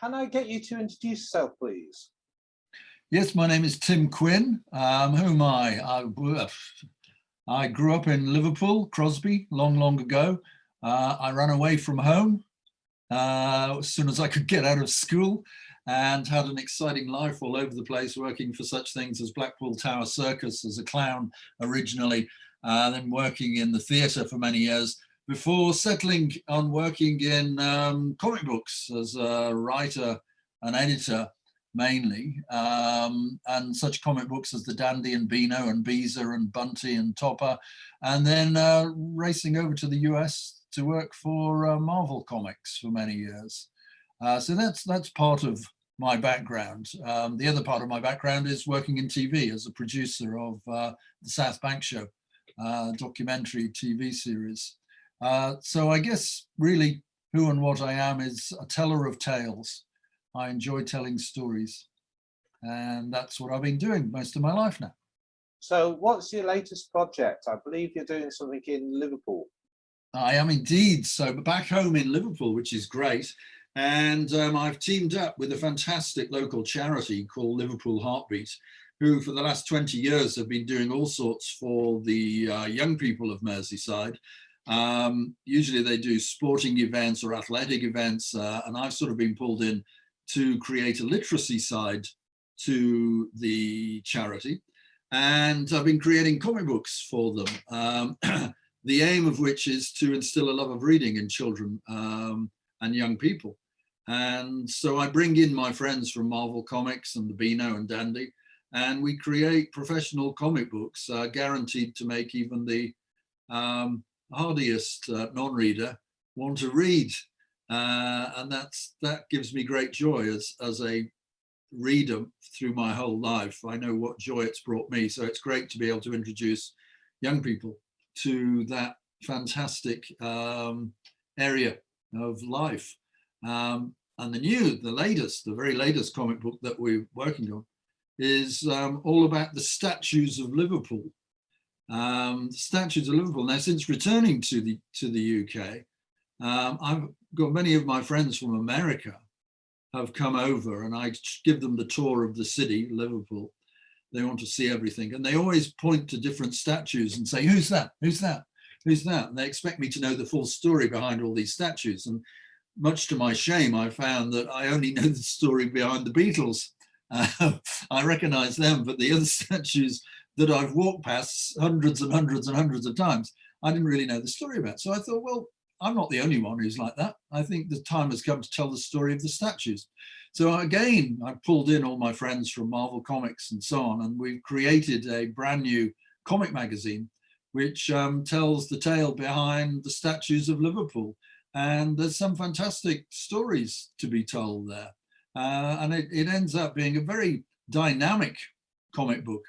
Can I get you to introduce yourself, please? Yes, my name is Tim Quinn. Who am I? I grew up in Liverpool, Crosby, long ago. I ran away from home as soon as I could get out of school and had an exciting life all over the place, working for such things as Blackpool Tower Circus as a clown originally, then working in the theatre for many years before settling on working in comic books as a writer and editor mainly, and such comic books as the Dandy and Beano and Beezer and Bunty and Topper, and then racing over to the US to work for Marvel Comics for many years. So that's part of my background. The other part of my background is working in TV as a producer of the South Bank Show, documentary TV series. So I guess really who and what I am is a teller of tales. I enjoy telling stories, and that's what I've been doing most of my life now. So what's your latest project? I believe you're doing something in Liverpool. I am indeed. So back home in Liverpool, which is great. And I've teamed up with a fantastic local charity called Liverpool Heartbeat, who for the last 20 years have been doing all sorts for the young people of Merseyside. Usually they do sporting events or athletic events, and I've sort of been pulled in to create a literacy side to the charity. And I've been creating comic books for them, the aim of which is to instill a love of reading in children and young people. And so I bring in my friends from Marvel Comics and the Beano and Dandy, and we create professional comic books guaranteed to make even the hardiest non-reader want to read. And that gives me great joy as a reader through my whole life. I know what joy it's brought me. So it's great to be able to introduce young people to that fantastic area of life. And the very latest comic book that we're working on is all about the Statues of Liverpool. The Statues of Liverpool. Now, since returning to the UK, I've got many of my friends from America have come over, and I give them the tour of the city, Liverpool. They want to see everything, and they always point to different statues and say, "Who's that? Who's that? Who's that?" And they expect me to know the full story behind all these statues. And much to my shame, I found that I only know the story behind the Beatles. I recognize them, but the other statues that I've walked past hundreds and hundreds and hundreds of times, I didn't really know the story about. So I thought, well, I'm not the only one who's like that. I think the time has come to tell the story of the statues. So again, I pulled in all my friends from Marvel Comics and so on, and we've created a brand new comic magazine, which tells the tale behind the Statues of Liverpool. And there's some fantastic stories to be told there. And it ends up being a very dynamic comic book.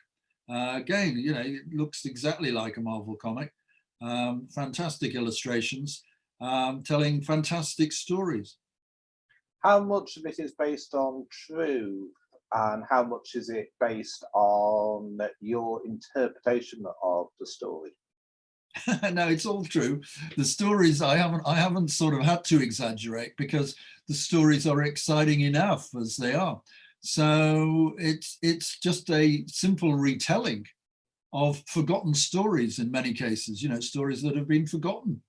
Again, you know, it looks exactly like a Marvel comic. Fantastic illustrations, telling fantastic stories. How much of it is based on true, and how much is it based on your interpretation of the story? No, it's all true. The stories I haven't sort of had to exaggerate, because the stories are exciting enough as they are. So it's just a simple retelling of forgotten stories in many cases, you know, stories that have been forgotten.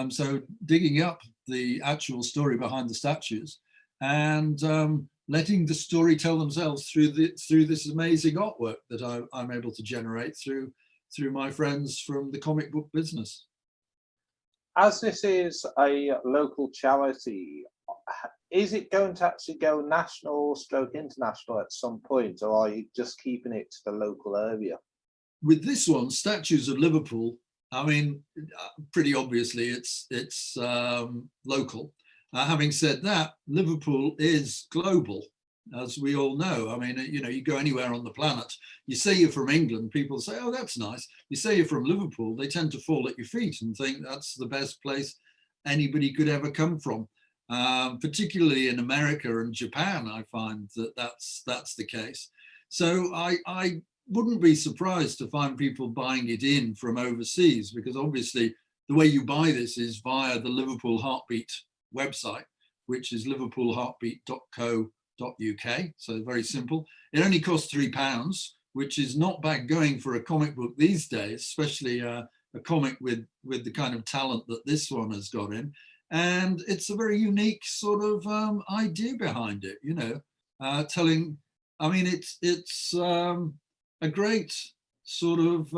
So digging up the actual story behind the statues and letting the story tell themselves through this amazing artwork that I'm able to generate through my friends from the comic book business. As this is a local charity, is it going to actually go national / international at some point, or are you just keeping it to the local area? With this one, Statues of Liverpool, I mean, pretty obviously it's local. Having said that, Liverpool is global, as we all know. I mean, you know, you go anywhere on the planet, you say you're from England, people say, "Oh, that's nice." You say you're from Liverpool, they tend to fall at your feet and think that's the best place anybody could ever come from. Particularly in America and Japan, I find that that's the case. So I wouldn't be surprised to find people buying it in from overseas, because obviously the way you buy this is via the Liverpool Heartbeat website, which is liverpoolheartbeat.co.uk. So very simple. It only costs £3, which is not bad going for a comic book these days, especially a comic with the kind of talent that this one has got in. And it's a very unique sort of idea behind it, you know, telling, I mean, it's a great sort of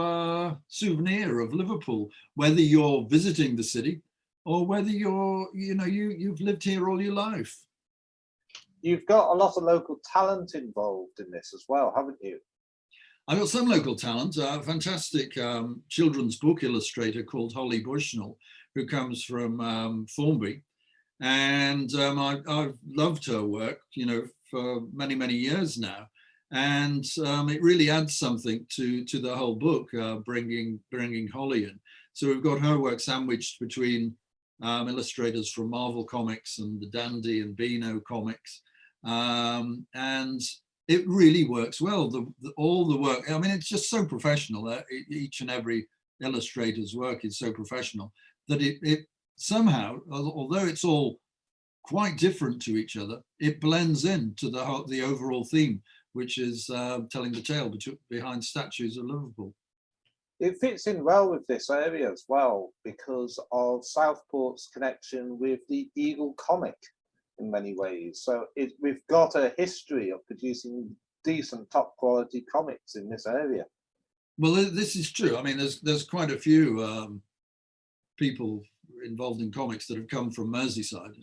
souvenir of Liverpool, whether you're visiting the city or whether you've lived here all your life. You've got a lot of local talent involved in this as well, haven't you? I've got some local talent, a fantastic children's book illustrator called Holly Bushnell, who comes from Formby. And I've loved her work, you know, for many, many years now. And it really adds something to the whole book, bringing Holly in. So we've got her work sandwiched between illustrators from Marvel Comics and the Dandy and Beano comics. And it really works well. All the work, I mean, it's just so professional. Each and every illustrator's work is so professional that it somehow, although it's all quite different to each other, it blends into the overall theme, which is telling the tale behind Statues of Liverpool. It fits in well with this area as well because of Southport's connection with the Eagle comic in many ways. So we've got a history of producing decent, top quality comics in this area. Well, this is true. I mean, there's quite a few people involved in comics that have come from Merseyside,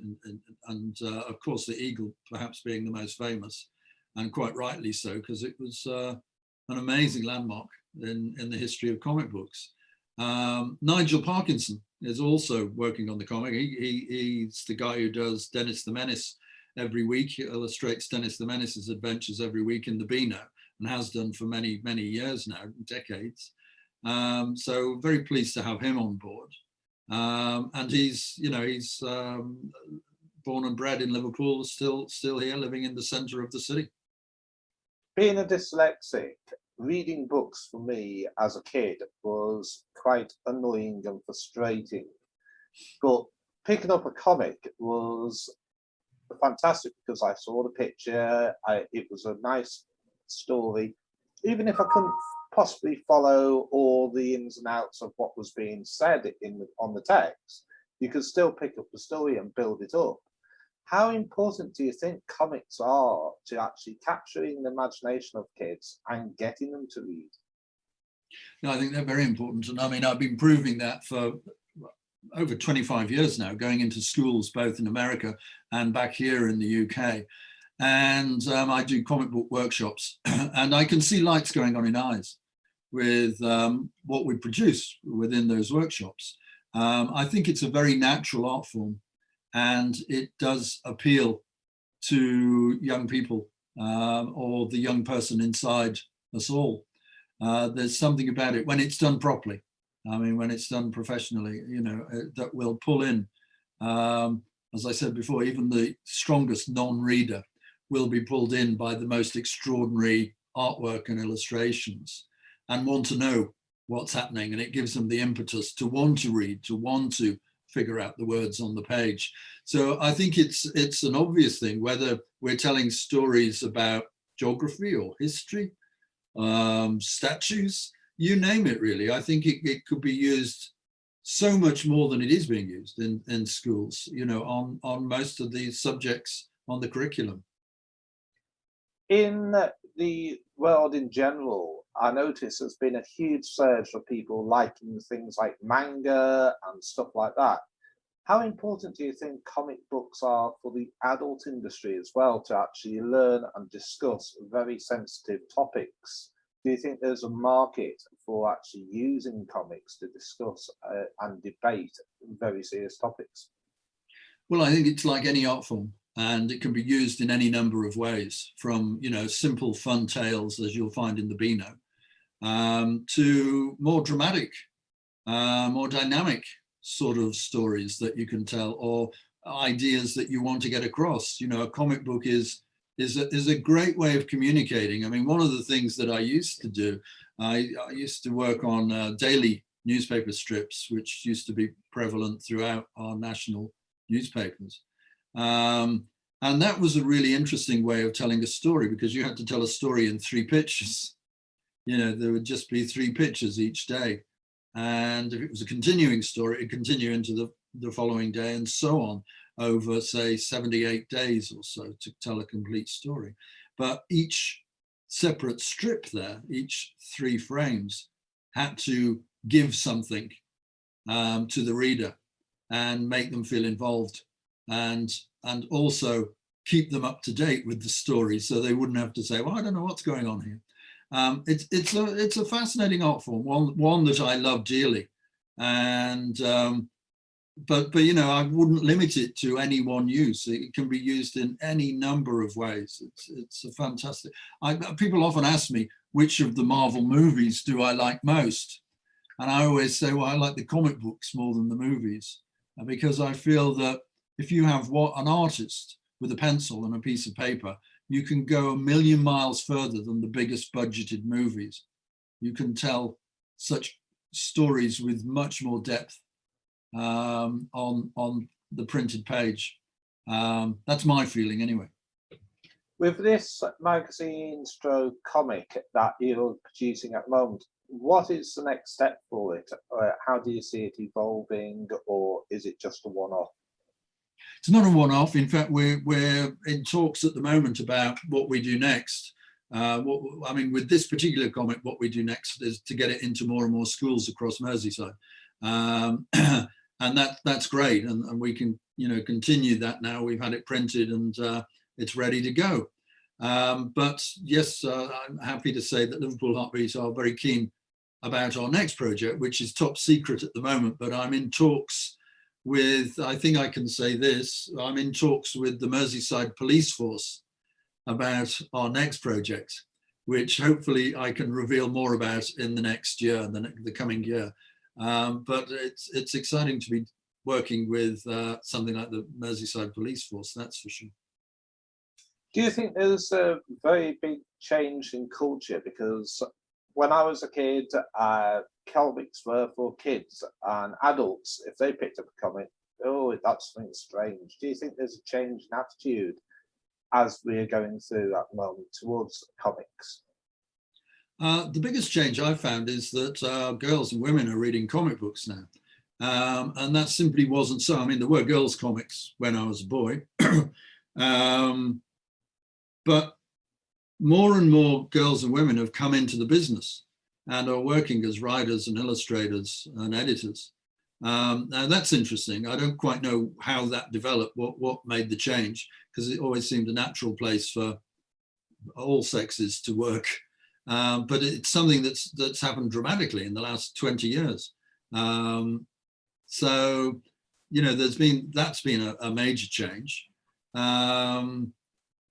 and of course the Eagle perhaps being the most famous, and quite rightly so, because it was an amazing landmark in the history of comic books. Nigel Parkinson is also working on the comic. He's the guy who does Dennis the Menace every week. He illustrates Dennis the Menace's adventures every week in the Beano, and has done for many, many years now, decades. So very pleased to have him on board. And he's born and bred in Liverpool, still here, living in the centre of the city. Being a dyslexic, reading books for me as a kid was quite annoying and frustrating. But picking up a comic was fantastic because I saw the picture, it was a nice story. Even if I couldn't possibly follow all the ins and outs of what was being said on the text, you could still pick up the story and build it up. How important do you think comics are to actually capturing the imagination of kids and getting them to read? No, I think they're very important. And I mean, I've been proving that for over 25 years now, going into schools, both in America and back here in the UK. And I do comic book workshops and I can see lights going on in eyes with what we produce within those workshops. I think it's a very natural art form, and it does appeal to young people or the young person inside us all. There's something about it when it's done properly. I mean, when it's done professionally, you know, that will pull in, as I said before, even the strongest non-reader will be pulled in by the most extraordinary artwork and illustrations and want to know what's happening. And it gives them the impetus to want to read, to want to figure out the words on the page. So I think it's an obvious thing, whether we're telling stories about geography or history, statues, you name it really. I think it could be used so much more than it is being used in schools, you know, on most of these subjects on the curriculum. In the world in general, I notice there's been a huge surge of people liking things like manga and stuff like that. How important do you think comic books are for the adult industry as well, to actually learn and discuss very sensitive topics? Do you think there's a market for actually using comics to discuss and debate very serious topics? Well, I think it's like any art form, and it can be used in any number of ways, from, you know, simple fun tales, as you'll find in the Beano, to more dramatic, more dynamic sort of stories that you can tell, or ideas that you want to get across. You know, a comic book is a great way of communicating. I mean, one of the things that I used to do, I used to work on daily newspaper strips, which used to be prevalent throughout our national newspapers. And that was a really interesting way of telling a story, because you had to tell a story in 3 pictures. You know, there would just be 3 pictures each day. And if it was a continuing story, it'd continue into the following day and so on over, say, 78 days or so to tell a complete story. But each separate strip there, each 3 frames, had to give something to the reader and make them feel involved, and also keep them up to date with the story, so they wouldn't have to say, well, I don't know what's going on here. It's a fascinating art form, one that I love dearly, and but you know, I wouldn't limit it to any one use. It can be used in any number of ways. It's a fantastic. People often ask me, which of the Marvel movies do I like most? And I always say, well, I like the comic books more than the movies, because I feel that if you have an artist with a pencil and a piece of paper, you can go a million miles further than the biggest budgeted movies. You can tell such stories with much more depth on the printed page. That's my feeling anyway. With this magazine stroke comic that you're producing at the moment, what is the next step for it? How do you see it evolving, or is it just a one-off? It's not a one-off. In fact, we're in talks at the moment about what we do next. I mean, with this particular comic, what we do next is to get it into more and more schools across Merseyside, and that's great. And we can, you know, continue that now. We've had it printed and it's ready to go. But yes, I'm happy to say that Liverpool Heartbeat are very keen about our next project, which is top secret at the moment. But I'm in talks with, I think I can say this, I'm in talks with the Merseyside police force about our next project, which hopefully I can reveal more about in the next year, the coming year. But it's exciting to be working with something like the Merseyside police force, that's for sure. Do you think there's a very big change in culture? Because when I was a kid, comics were for kids and adults. If they picked up a comic, oh, that's something strange. Do you think there's a change in attitude as we're going through at the moment towards comics? The biggest change I've found is that girls and women are reading comic books now. And that simply wasn't so. I mean, there were girls' comics when I was a boy. But more and more girls and women have come into the business and are working as writers and illustrators and editors. Now that's interesting. I don't quite know how that developed, what made the change, because it always seemed a natural place for all sexes to work. But it's something that's happened dramatically in the last 20 years. So, you know, that's been a major change.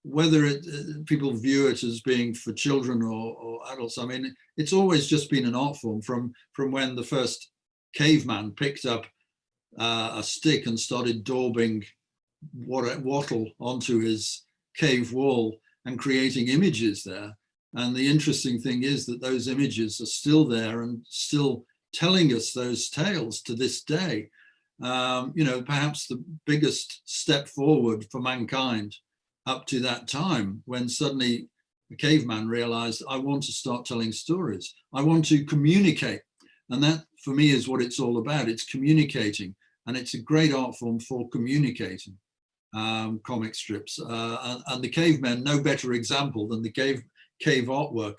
Whether people view it as being for children or adults, I mean, it's always just been an art form from when the first caveman picked up a stick and started daubing wattle onto his cave wall and creating images there. And the interesting thing is that those images are still there and still telling us those tales to this day. You know, perhaps the biggest step forward for mankind up to that time, when suddenly the caveman realized, I want to start telling stories. I want to communicate. And that, for me, is what it's all about. It's communicating. And it's a great art form for communicating, comic strips. And the cavemen, no better example than the cave artwork,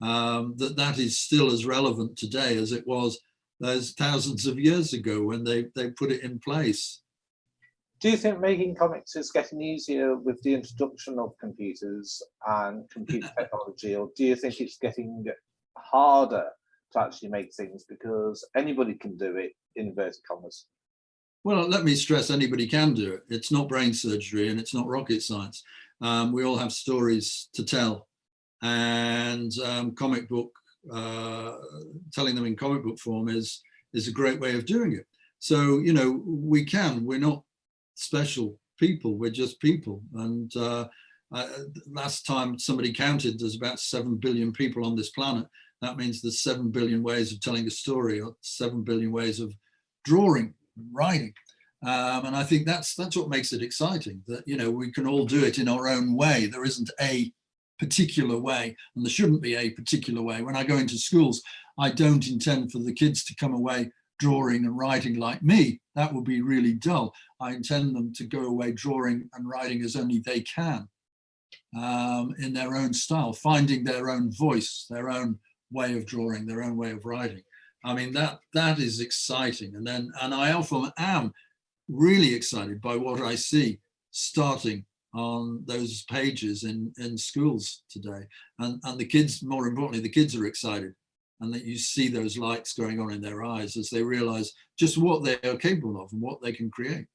that is still as relevant today as it was those thousands of years ago when they put it in place. Do you think making comics is getting easier with the introduction of computers and computer technology, or do you think it's getting harder to actually make things because anybody can do it, in inverted commas? Well, let me stress, anybody can do it. It's not brain surgery and it's not rocket science. We all have stories to tell, and comic book, telling them in comic book form is a great way of doing it. So, you know, we're not special people, we're just people. And last time somebody counted, there's about 7 billion people on this planet. That means there's 7 billion ways of telling a story, or 7 billion ways of drawing and writing. And I think that's what makes it exciting, that, you know, we can all do it in our own way. There isn't a particular way, and there shouldn't be a particular way. When I go into schools, I don't intend for the kids to come away drawing and writing like me. That would be really dull. I intend them to go away drawing and writing as only they can, in their own style, finding their own voice, their own way of drawing, their own way of writing. I mean, that is exciting. And I often am really excited by what I see starting on those pages in schools today. And the kids, more importantly, the kids are excited, and that you see those lights going on in their eyes as they realize just what they are capable of and what they can create.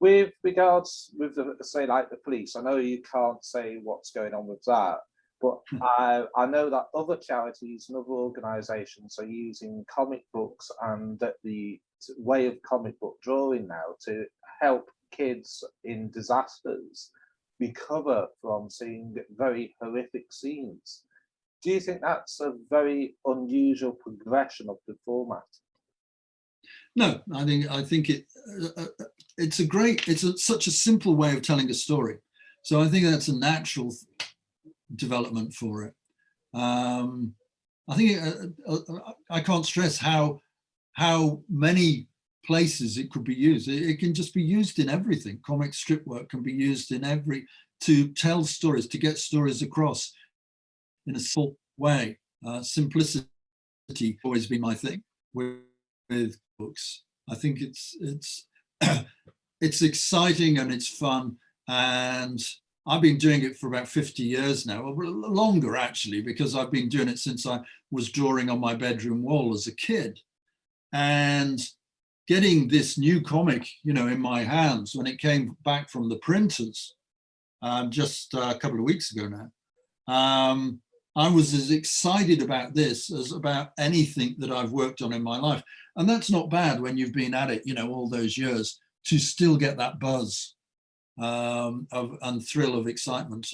With regards with the, say, like the police, I know you can't say what's going on with that, but I know that other charities and other organisations are using comic books and the way of comic book drawing now to help kids in disasters recover from seeing very horrific scenes. Do you think that's a very unusual progression of the format? No, I think it's such a simple way of telling a story. So I think that's a natural development for it. I think I can't stress how many places it could be used. It can just be used in everything. Comic strip work can be used in to tell stories, to get stories across in a simple way. Simplicity always been my thing with books. I think it's it's exciting and it's fun, and I've been doing it for about 50 years now, or longer actually, because I've been doing it since I was drawing on my bedroom wall as a kid. And getting this new comic, you know, in my hands when it came back from the printers just a couple of weeks ago now, I was as excited about this as about anything that I've worked on in my life. And that's not bad when you've been at it, you know, all those years, to still get that buzz and thrill of excitement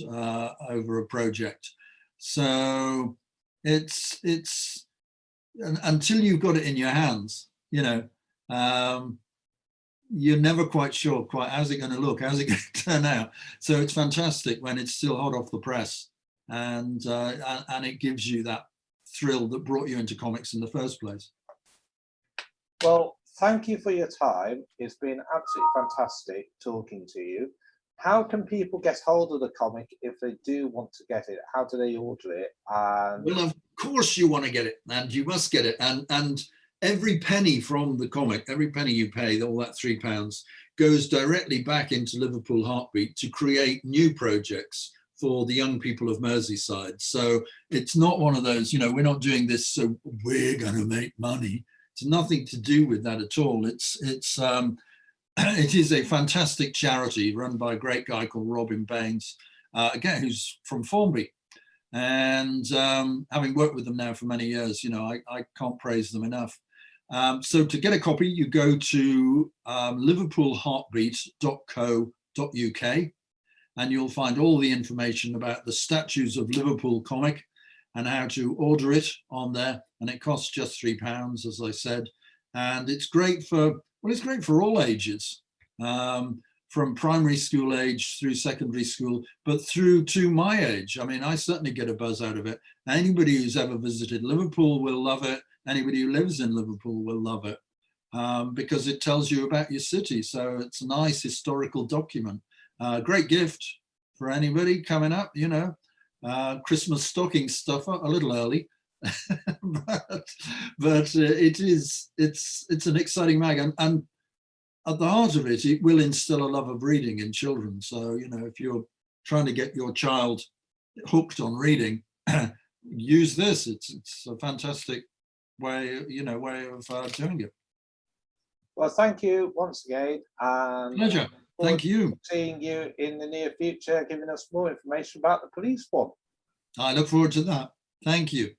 over a project. So it's until you've got it in your hands, you know, you're never quite sure how's it going to look, how's it going to turn out. So it's fantastic when it's still hot off the press, and it gives you that thrill that brought you into comics in the first place. Well, thank you for your time. It's been absolutely fantastic talking to you. How can people get hold of the comic if they do want to get it? How do they order it? Well, of course you want to get it, and you must get it. And every penny from the comic, every penny you pay, all that £3, goes directly back into Liverpool Heartbeat to create new projects for the young people of Merseyside. So it's not one of those, you know, we're not doing this so we're going to make money. It's nothing to do with that at all. It is a fantastic charity run by a great guy called Robin Baines, again, who's from Formby. And having worked with them now for many years, you know, I can't praise them enough. So to get a copy, you go to liverpoolheartbeat.co.uk, and you'll find all the information about the Statues of Liverpool comic and how to order it on there. And it costs just £3, as I said. And it's great for all ages, from primary school age through secondary school, but through to my age. I mean, I certainly get a buzz out of it. Anybody who's ever visited Liverpool will love it. Anybody who lives in Liverpool will love it, because it tells you about your city. So it's a nice historical document. Great gift for anybody coming up, you know. Christmas stocking stuffer, a little early, but it's an exciting mag, and at the heart of it, it will instill a love of reading in children. So, you know, if you're trying to get your child hooked on reading, use this. It's a fantastic way of doing it. Well, thank you once again. And pleasure. Thank you. Seeing you in the near future, giving us more information about the police one. I look forward to that. Thank you.